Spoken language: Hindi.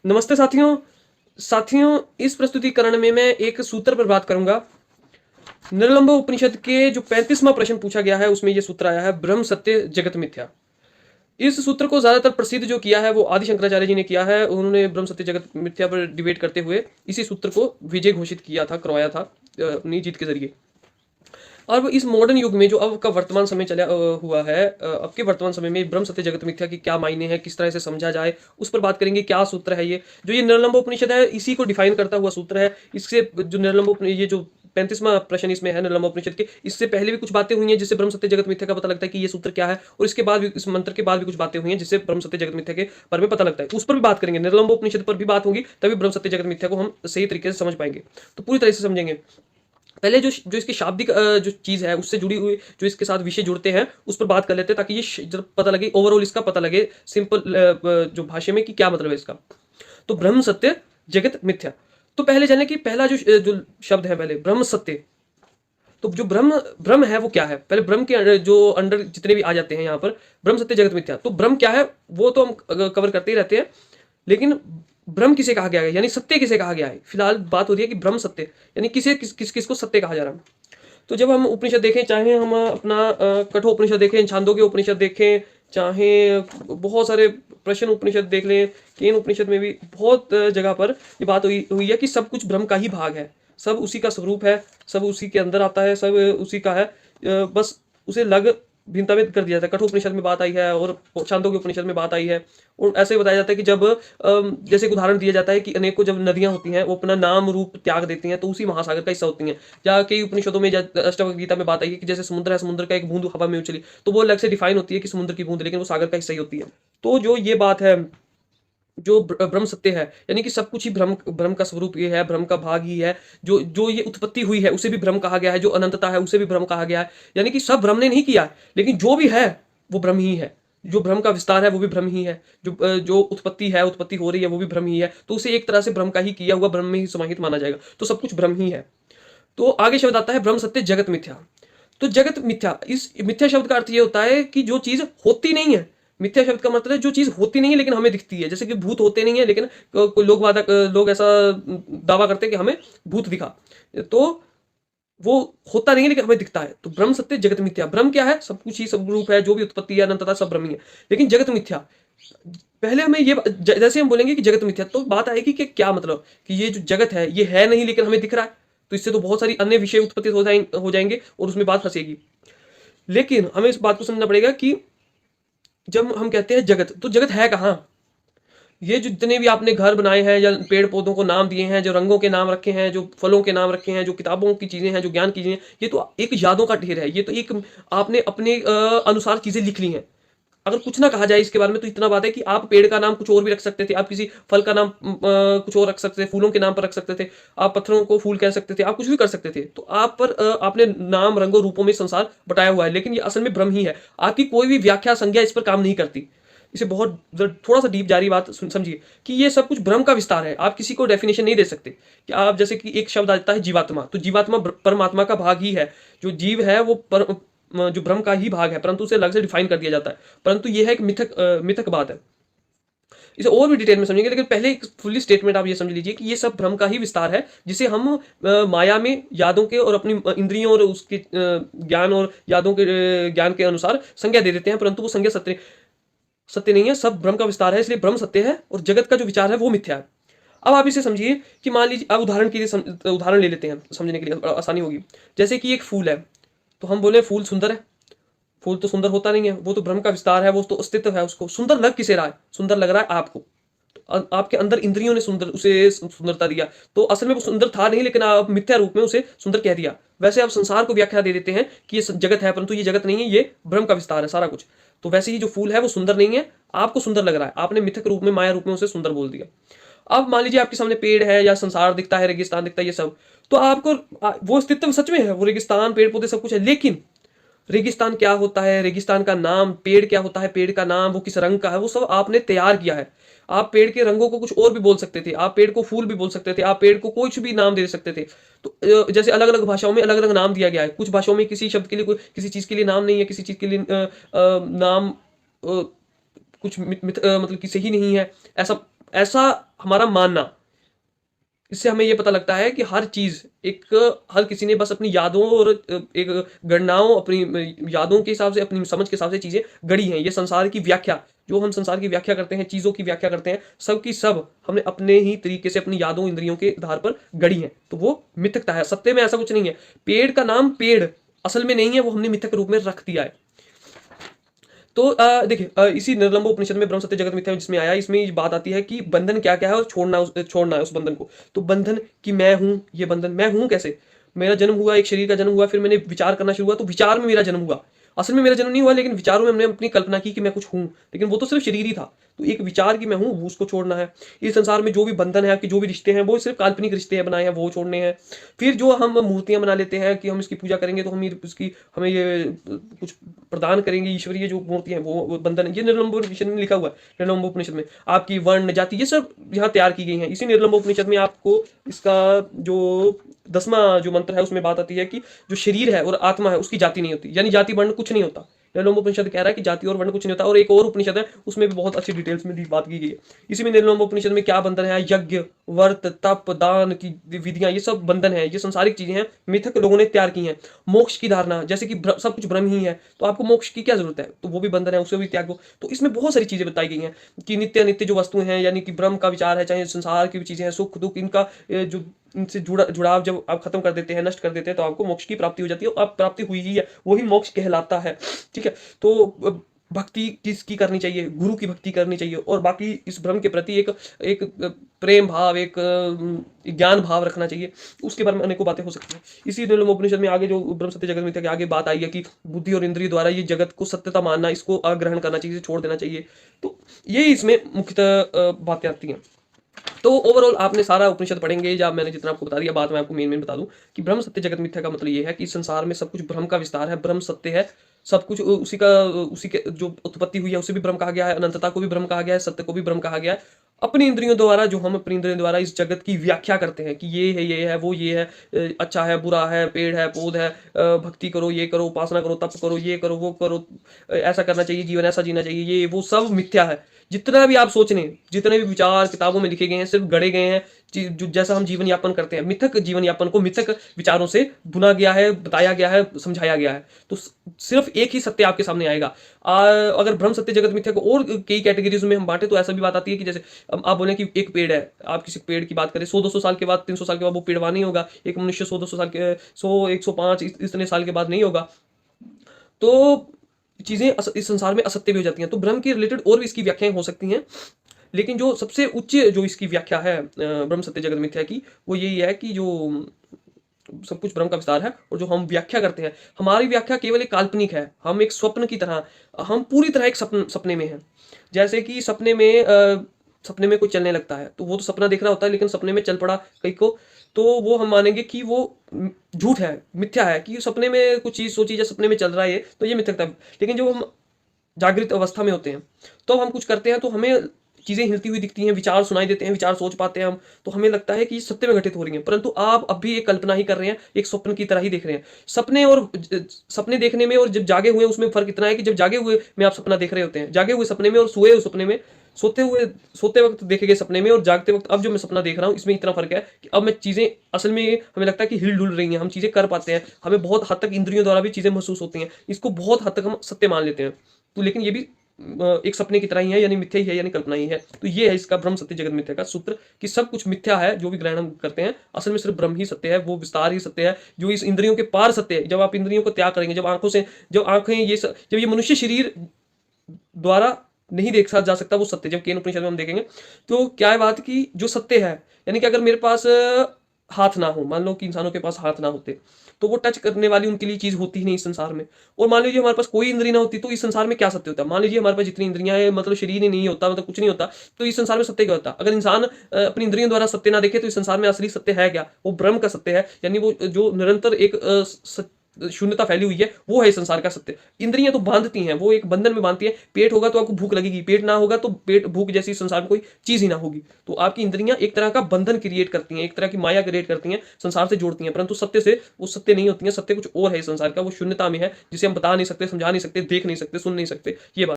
नमस्ते साथियों। साथियों, इस प्रस्तुतिकरण में मैं एक सूत्र पर बात करूंगा। निर्लंब उपनिषद के जो 35वां प्रश्न पूछा गया है उसमें यह सूत्र आया है, ब्रह्म सत्य जगत मिथ्या। इस सूत्र को ज्यादातर प्रसिद्ध जो किया है वो आदि शंकराचार्य जी ने किया है। उन्होंने ब्रह्म सत्य जगत मिथ्या पर डिबेट करते हुए इसी सूत्र को विजय घोषित किया था, करवाया था अपनी जीत के जरिए। अब इस मॉडर्न युग में जो अब का वर्तमान समय चला हुआ है, अब के वर्तमान समय में ब्रह्म सत्य जगत मिथ्या की क्या मायने हैं, किस तरह से समझा जाए, उस पर बात करेंगे। क्या सूत्र है ये जो ये निर्लंबोपनिषद है, इसी को डिफाइन करता हुआ सूत्र है। इससे जो ये जो 35वां प्रश्न इसमें है निर्लंबोपनिषद के, इससे पहले भी कुछ बातें हुई हैं जिससे ब्रह्म सत्य जगत मिथ्या का पता लगता है कि ये सूत्र क्या है, और इसके बाद भी, इस मंत्र के बाद भी कुछ बातें हुई हैं जिससे ब्रह्म सत्य जगत मिथ्या के बारे में पता लगता है। उस पर भी बात करेंगे, निर्लंबोपनिषद पर भी बात होगी, तभी ब्रह्म सत्य जगत मिथ्या को हम सही तरीके से समझ पाएंगे। तो पूरी तरह से समझेंगे। पहले जो जो इसकी शाब्दिक जो चीज़ है उससे जुड़ी हुई जो इसके साथ विषय जुड़ते हैं उस पर बात कर लेते हैं, ताकि ये जब पता लगे, ओवरऑल इसका पता लगे सिंपल जो भाषा में कि क्या मतलब है इसका। तो ब्रह्म सत्य जगत मिथ्या। तो पहले जाने कि पहला जो शब्द है, पहले ब्रह्म सत्य। तो जो ब्रह्म ब्रह्म है वो क्या है, पहले ब्रह्म के जो अंडर जितने भी आ जाते हैं यहाँ पर, ब्रह्म सत्य जगत मिथ्या। तो ब्रह्म क्या है वो तो हम कवर करते ही रहते हैं, लेकिन ब्रह्म किसे कहा गया है, यानी सत्य किसे कहा गया है। फिलहाल बात हो रही है कि ब्रह्म सत्य यानी किसको सत्य कहा जा रहा है। तो जब हम उपनिषद देखें, चाहे हम अपना कठोर उपनिषद देखें, छांदोग्य उपनिषद देखें, चाहे बहुत सारे प्रश्न उपनिषद देख लें, केन उपनिषद में भी बहुत जगह पर ये बात हुई है कि सब कुछ ब्रह्म का ही भाग है, सब उसी का स्वरूप है, सब उसी के अंदर आता है, सब उसी का है। बस उसे लग भिन्नता में कर दिया जाता है। कठोपनिषद में बात आई है और छांदोग्य उपनिषद में बात आई है। और ऐसे ही बताया जाता है कि जब जैसे एक उदाहरण दिया जाता है कि अनेकों जब नदियां होती हैं वो अपना नाम रूप त्याग देती हैं तो उसी महासागर का हिस्सा होती हैं। या कई उपनिषदों में, अष्टावक्र गीता में बात आई है कि जैसे समुद्र है, समुद्र का एक बूंद हवा में उछली तो वो अलग से डिफाइन होती है कि समुद्र की बूंद, लेकिन वो सागर का हिस्सा ही होती है। तो जो ये बात है, जो ब्रह्म सत्य है, यानी कि सब कुछ ही ब्रह्म ब्रह्म का स्वरूप ये है, ब्रह्म का भाग ही है। जो जो ये उत्पत्ति हुई है उसे भी ब्रह्म कहा गया है, जो अनंतता है उसे भी ब्रह्म कहा गया है। यानी कि सब ब्रह्म ने नहीं किया है, लेकिन जो भी है वो ब्रह्म ही है। जो ब्रह्म का विस्तार है वो भी ब्रह्म ही है। जो उत्पत्ति है, उत्पत्ति हो रही है, वो भी ब्रह्म ही है। तो उसे एक तरह से ब्रह्म का ही किया हुआ, ब्रह्म में ही समाहित माना जाएगा। तो सब कुछ ब्रह्म ही है। तो आगे शब्द आता है ब्रह्म सत्य जगत मिथ्या। तो जगत मिथ्या, इस मिथ्या शब्द का अर्थ ये होता है कि जो चीज होती नहीं है। मिथ्या शब्द का मतलब है जो चीज होती नहीं है लेकिन हमें दिखती है। जैसे कि भूत होते नहीं है, लेकिन कोई लोग ऐसा दावा करते हैं कि हमें भूत दिखा। तो वो होता नहीं है लेकिन हमें दिखता है। तो ब्रह्म सत्य जगत मिथ्या। ब्रह्म क्या है? सब कुछ ही, सब रूप है, जो भी उत्पत्ति है, अनंतता, सब ब्रह्म ही है। लेकिन जगत मिथ्या, पहले हमें ये जैसे हम बोलेंगे कि जगत मिथ्या, तो बात आएगी कि क्या मतलब, कि ये जो जगत है ये है नहीं लेकिन हमें दिख रहा है। तो इससे तो बहुत सारी अन्य विषय उत्पत्ति हो जाएंगे और उसमें बात फंसेगी। लेकिन हमें इस बात को समझना पड़ेगा कि जब हम कहते हैं जगत, तो जगत है कहाँ। ये जो जितने भी आपने घर बनाए हैं या पेड़ पौधों को नाम दिए हैं, जो रंगों के नाम रखे हैं, जो फलों के नाम रखे हैं, जो किताबों की चीजें हैं, जो ज्ञान की चीजें हैं, ये तो एक यादों का ढेर है। ये तो एक आपने अपने अनुसार चीजें लिख ली हैं। अगर कुछ ना कहा जाए इसके बारे में तो इतना बात है कि आप पेड़ का नाम कुछ और भी रख सकते थे, आप किसी फल का नाम कुछ और रख सकते थे, फूलों के नाम पर रख सकते थे, आप पत्थरों को फूल कह सकते थे, आप कुछ भी कर सकते थे। तो आप पर आपने नाम रंगों रूपों में संसार बटाया हुआ है, लेकिन ये असल में ब्रह्म ही है। आपकी कोई भी व्याख्या संज्ञा इस पर काम नहीं करती। इसे बहुत थोड़ा सा डीप जारी बात समझिए कि ये सब कुछ ब्रह्म का विस्तार है। आप किसी को डेफिनेशन नहीं दे सकते कि आप, जैसे कि एक शब्द आता है जीवात्मा, तो जीवात्मा परमात्मा का भाग ही है। जो जीव है वो जो ब्रह्म का ही भाग है, परंतु उसे अलग से डिफाइन कर दिया जाता है। परंतु यह है एक मिथक बात है। इसे और भी डिटेल में समझेंगे, लेकिन पहले एक फुल्ली स्टेटमेंट आप ये समझ लीजिए कि ये सब भ्रम का ही विस्तार है, जिसे हम माया में यादों के और अपनी इंद्रियों और उसके ज्ञान और यादों के ज्ञान के अनुसार संज्ञा दे देते हैं, परंतु वो संज्ञा सत्य सत्य नहीं है। सब भ्रम का विस्तार है, इसलिए ब्रह्म सत्य है और जगत का जो विचार है वो मिथ्या है। अब आप इसे समझिए कि मान लीजिए, अब उदाहरण के लिए उदाहरण ले लेते हैं, समझने के लिए आसानी होगी। जैसे कि एक फूल है, तो हम बोले फूल सुंदर है। फूल तो सुंदर होता नहीं है, वो तो भ्रम का विस्तार है, वो तो अस्तित्व है। उसको सुंदर लग किसे रहा है? सुंदर लग रहा है आपको। तो आपके अंदर इंद्रियों ने उसे सुंदरता दिया, तो असल में वो सुंदर था नहीं, लेकिन आप मिथ्या रूप में उसे सुंदर कह दिया। वैसे आप संसार को व्याख्या दे देते हैं कि ये जगत है, परंतु ये जगत नहीं है, ये भ्रम का विस्तार है सारा कुछ। तो वैसे ही जो फूल है वो सुंदर नहीं है, आपको सुंदर लग रहा है, आपने मिथक रूप में, माया रूप में उसे सुंदर बोल दिया। अब मान लीजिए आपके सामने पेड़ है या संसार दिखता है, रेगिस्तान दिखता है, ये सब, तो आपको वो अस्तित्व सच में है, वो रेगिस्तान, पेड़ पौधे सब कुछ है। लेकिन रेगिस्तान क्या होता है, रेगिस्तान का नाम, पेड़ क्या होता है, पेड़ का नाम, वो किस रंग का है, वो सब आपने तैयार किया है। आप पेड़ के रंगों को कुछ और भी बोल सकते थे, आप पेड़ को फूल भी बोल सकते थे, आप पेड़ को कुछ भी नाम दे सकते थे। तो जैसे अलग अलग भाषाओं में अलग अलग नाम दिया गया है। कुछ भाषाओं में किसी शब्द के लिए किसी चीज के लिए नाम नहीं है, किसी चीज के लिए नाम कुछ मतलब कि सही नहीं है, ऐसा ऐसा हमारा मानना, इससे हमें ये पता लगता है कि हर चीज एक, हर किसी ने बस अपनी यादों और एक गणनाओं, अपनी यादों के हिसाब से, अपनी समझ के हिसाब से चीजें गढ़ी हैं। ये संसार की व्याख्या, जो हम संसार की व्याख्या करते हैं, चीजों की व्याख्या करते हैं, सब की सब हमने अपने ही तरीके से अपनी यादों इंद्रियों के आधार पर गढ़ी हैं। तो वो मिथकता है, सत्य में ऐसा कुछ नहीं है। पेड़ का नाम पेड़ असल में नहीं है, वो हमने मिथक रूप में रख दिया है। तो देखिए, इसी निर्लंब उपनिषद में ब्रह्म सत्य जगत मिथ्या जिसमें आया, इसमें ये बात आती है कि बंधन क्या क्या है और छोड़ना है उस बंधन को। तो बंधन कि मैं हूं, ये बंधन मैं हूं कैसे? मेरा जन्म हुआ, एक शरीर का जन्म हुआ, फिर मैंने विचार करना शुरू हुआ, तो विचार में मेरा जन्म हुआ। असल में मेरा जन्म नहीं हुआ, लेकिन विचारों में हमने अपनी कल्पना की कि मैं कुछ हूं, लेकिन वो तो सिर्फ शरीर ही था। तो एक विचार की मैं हूं, वो उसको छोड़ना है। इस संसार में जो भी बंधन है, आपके जो भी रिश्ते हैं, वो सिर्फ काल्पनिक रिश्ते हैं बनाए हैं, वो छोड़ने हैं। फिर जो हम मूर्तियां बना लेते हैं कि हम इसकी पूजा करेंगे तो हमें ये कुछ प्रदान करेंगे, ईश्वरीय जो मूर्तियां हैं, वो बंधन है। ये निर्लंबोपनिषद में लिखा हुआ है। निर्लंबोपनिषद में आपकी वर्ण जाति ये सब यहाँ तैयार की गई है। इसी निर्लंबोपनिषद में आपको इसका जो 10वां जो मंत्र है उसमें बात आती है कि जो शरीर है और आत्मा है उसकी जाति नहीं होती, यानी जाति वर्ण कुछ नहीं होता। निर्लोम उपनिषद कह रहा है कि जाति और वर्ण कुछ नहीं होता। और एक और उपनिषद है, उसमें भी बहुत अच्छी डिटेल्स में बात की गई है। इसी में निर्लोम उपनिषद में क्या बंधन है, यज्ञ, व्रत, तप, दान की विधियां, ये सब बंधन है, ये संसारिक चीजें हैं, मिथक लोगों ने तैयार की हैं। मोक्ष की धारणा, जैसे कि सब कुछ ब्रह्म ही है, तो आपको मोक्ष की क्या जरूरत है, तो वो भी बंधन है, उसे भी त्यागो। तो इसमें बहुत सारी चीजें बताई गई हैं कि नित्य नित्य जो वस्तुएं हैं, यानी कि ब्रह्म का विचार है, चाहे संसार की भी चीजें हैं, सुख दुख, इनका जो इनसे जुड़ाव जब आप खत्म कर देते हैं, नष्ट कर देते हैं, तो आपको मोक्ष की प्राप्ति हो जाती है। और अब प्राप्ति हुई ही है, वही मोक्ष कहलाता है। ठीक है, तो भक्ति किसकी करनी चाहिए? गुरु की भक्ति करनी चाहिए। और बाकी इस ब्रह्म के प्रति एक एक प्रेम भाव, एक ज्ञान भाव रखना चाहिए। उसके बारे में अनेकों बातें हो सकती हैं। इसी उपनिषद में आगे जो ब्रह्म सत्य जगत मिथ्या के आगे बात आई है कि बुद्धि और इंद्रिय द्वारा ये जगत को सत्यता मानना, इसको अग्रहण करना चाहिए, छोड़ देना चाहिए। तो ये इसमें मुख्यतः बातें आती हैं। तो ओवरऑल आपने सारा उपनिषद पढ़ेंगे, या मैंने जितना आपको बता दिया, बात मैं आपको मेन बता दूं कि ब्रह्म सत्य जगत मिथ्या का मतलब ये है कि संसार में सब कुछ ब्रह्म का विस्तार है, ब्रह्म सत्य है, सब कुछ उसी के जो उत्पत्ति हुई है उसे भी ब्रह्म कहा गया है, अनंतता को भी ब्रह्म कहा गया है, सत्य को भी ब्रह्म कहा गया है। अपनी इंद्रियों द्वारा, जो हम अपनी इंद्रियों द्वारा इस जगत की व्याख्या करते हैं कि ये है वो ये है, अच्छा है बुरा है, पेड़ है पौध है, भक्ति करो, ये करो, उपासना करो, तप करो, ये करो वो करो, ऐसा करना चाहिए, जीवन ऐसा जीना चाहिए, ये वो सब मिथ्या है। जितना भी आप सोचने, जितने भी विचार किताबों में लिखे गए हैं, सिर्फ गढ़े गए हैं। जो जैसा हम जीवन यापन करते हैं, मिथक जीवन यापन को मिथक विचारों से बुना गया है, बताया गया है, समझाया गया है। तो सिर्फ एक ही सत्य आपके सामने आएगा। अगर ब्रह्म सत्य जगत मिथ्या को और कई कैटेगरीज में हम बांटे, तो ऐसा भी बात आती है कि जैसे आप बोले कि एक पेड़ है, आप किसी पेड़ की बात करें, 100-200 साल के बाद, 300 साल के बाद वो पेड़वा नहीं होगा। एक मनुष्य 100-200 साल के, 100-105 इतने साल के बाद नहीं होगा। तो चीजें इस संसार में असत्य भी हो जाती हैं। तो ब्रह्म के रिलेटेड और भी इसकी व्याख्याएं हो सकती हैं, लेकिन जो सबसे उच्च जो इसकी व्याख्या है ब्रह्म सत्य जगत मिथ्या की, वो यही है कि जो सब कुछ ब्रह्म का विस्तार है, और जो हम व्याख्या करते हैं, हमारी व्याख्या केवल एक काल्पनिक है। हम एक स्वप्न की तरह, हम पूरी तरह एक सपने में हैं। जैसे कि सपने में कोई चलने लगता है, तो वो तो सपना देख रहा होता है, लेकिन सपने में चल पड़ा कहीं को, तो वो हम मानेंगे कि वो झूठ है, मिथ्या है, कि सपने में कुछ चीज सोची या सपने में चल रहा है, तो ये मिथ्या है। लेकिन जो हम जागृत अवस्था में होते हैं, तो हम कुछ करते हैं, तो हमें चीजें हिलती हुई दिखती हैं, विचार सुनाई देते हैं, विचार सोच पाते हैं हम, तो हमें लगता है कि सत्य में घटित हो रही है, परंतु आप अब भी एक कल्पना ही कर रहे हैं, एक स्वप्न की तरह ही देख रहे हैं। सपने देखने में और जब जागे हुए उसमें फर्क इतना है कि जब जागे हुए में आप सपना देख रहे होते हैं, जागे हुए सपने में, और सोए हुए सपने में, सोते वक्त देखे गए सपने में और जागते वक्त अब जो मैं सपना देख रहा हूँ, इसमें इतना फर्क है कि अब मैं चीजें असल में हमें लगता है कि हिल डुल रही हैं, हम चीजें कर पाते हैं, हमें बहुत हद तक इंद्रियों द्वारा भी चीजें महसूस होती हैं, इसको बहुत हद तक हम सत्य मान लेते हैं। तो लेकिन ये भी एक सपने की तरह ही है, यानी मिथ्या ही है, यानी कल्पना ही है। तो ये है इसका ब्रह्म सत्य जगत मिथ्या का सूत्र, कि सब कुछ मिथ्या है, जो भी ग्रहण हम करते हैं, असल में सिर्फ ब्रह्म ही सत्य है, वो विस्तार ही सत्य है, जो इस इंद्रियों के पार सत्य है। जब आप इंद्रियों को त्याग करेंगे, जब आंखें जब ये मनुष्य शरीर द्वारा नहीं देखा जा सकता वो सत्य, जब केन उपनिषद में हम देखेंगे, तो क्या है बात की जो सत्य है, यानी कि अगर मेरे पास हाथ ना हो, मान लो कि इंसानों के पास हाथ ना होते, तो वो टच करने वाली उनके लिए चीज होती ही नहीं इस संसार में। और मान लीजिए हमारे पास कोई इंद्रिय ना होती, तो इस संसार में क्या सत्य होता? मान लीजिए हमारे पास जितनी इंद्रियां हैं, मतलब शरीर ही नहीं होता, मतलब कुछ नहीं होता, तो इस संसार में सत्य क्या होता? अगर इंसान अपनी इंद्रियों द्वारा सत्य ना देखे, तो इस संसार में असली सत्य है क्या? वो ब्रह्म का सत्य है, यानी वो जो निरंतर एक शून्यता फैली हुई है, वो है संसार का सत्य। इंद्रियां तो बांधती हैं, वो एक बंधन में बांधती है। पेट होगा तो आपको भूख लगेगी, पेट ना होगा तो पेट भूख जैसी संसार में कोई चीज ही ना होगी। तो आपकी इंद्रियां एक तरह का बंधन क्रिएट करती हैं, एक तरह की माया क्रिएट करती हैं, संसार से जोड़ती हैं, परंतु सत्य से वो सत्य नहीं होती हैं। सत्य कुछ और है संसार का, वो शून्यता में है, जिसे हम बता नहीं सकते, समझा नहीं सकते, देख नहीं सकते, सुन नहीं सकते। ये बात